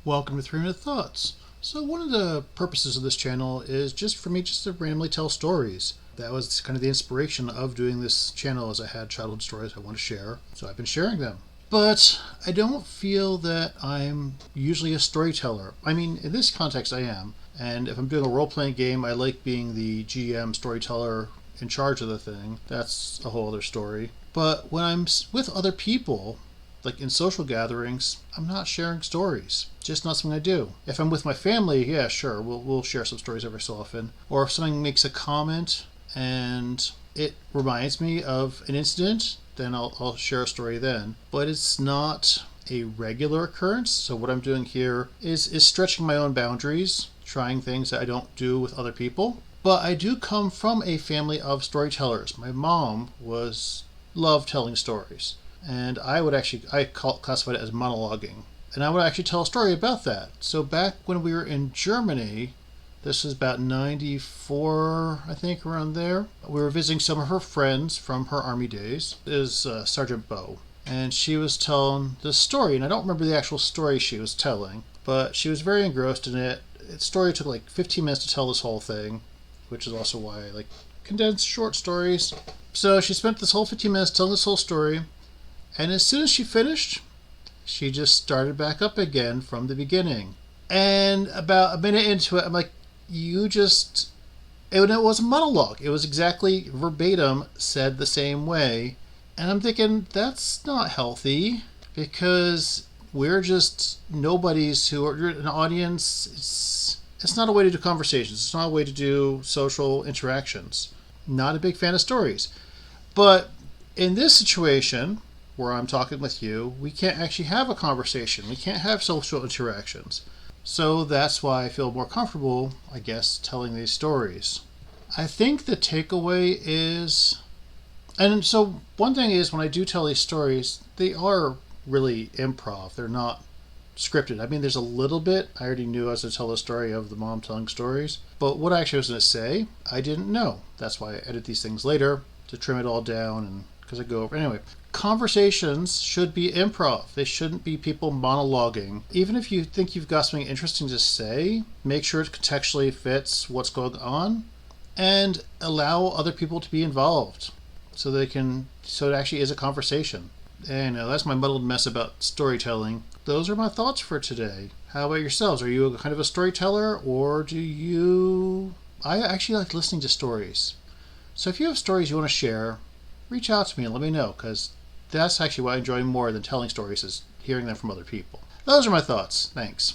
Welcome to 3 Minute Thoughts. So one of the purposes of this channel is just for me to randomly tell stories. That was kind of the inspiration of doing this channel, as I had childhood stories I want to share, so I've been sharing them. But I don't feel that I'm usually a storyteller. I mean, in this context I am, and if I'm doing a role-playing game, I like being the GM storyteller in charge of the thing. That's a whole other story. But when I'm with other people, like in social gatherings, I'm not sharing stories. Just not something I do. If I'm with my family, yeah, sure, we'll share some stories every so often. Or if something makes a comment and it reminds me of an incident, then I'll share a story then. But it's not a regular occurrence. So what I'm doing here is stretching my own boundaries, trying things that I don't do with other people. But I do come from a family of storytellers. My mom loved telling stories. And I classified it as monologuing. And I would actually tell a story about that. So back when we were in Germany, this was about 94, I think, around there. We were visiting some of her friends from her army days. It was Sergeant Bo. And she was telling this story, and I don't remember the actual story she was telling, but she was very engrossed in it. The story took like 15 minutes to tell this whole thing, which is also why I like condensed short stories. So she spent this whole 15 minutes telling this whole story. And as soon as she finished, she just started back up again from the beginning. And about a minute into it, I'm like, it was a monologue. It was exactly verbatim said the same way. And I'm thinking, that's not healthy, because we're just nobodies who are an audience. It's not a way to do conversations. It's not a way to do social interactions. Not a big fan of stories. But in this situation, where I'm talking with you, we can't actually have a conversation. We can't have social interactions. So that's why I feel more comfortable, I guess, telling these stories. I think the takeaway is, and so one thing is, when I do tell these stories, they are really improv. They're not scripted. I mean, there's a little bit. I already knew I was going to tell the story of the mom telling stories. But what I actually was going to say, I didn't know. That's why I edit these things later, to trim it all down, and because I go over. Anyway, conversations should be improv. They shouldn't be people monologuing. Even if you think you've got something interesting to say, make sure it contextually fits what's going on, and allow other people to be involved so it actually is a conversation. And that's my muddled mess about storytelling. Those are my thoughts for today. How about yourselves? Are you a kind of a storyteller, or I actually like listening to stories. So if you have stories you want to share, reach out to me and let me know, because that's actually what I enjoy more than telling stories, is hearing them from other people. Those are my thoughts. Thanks.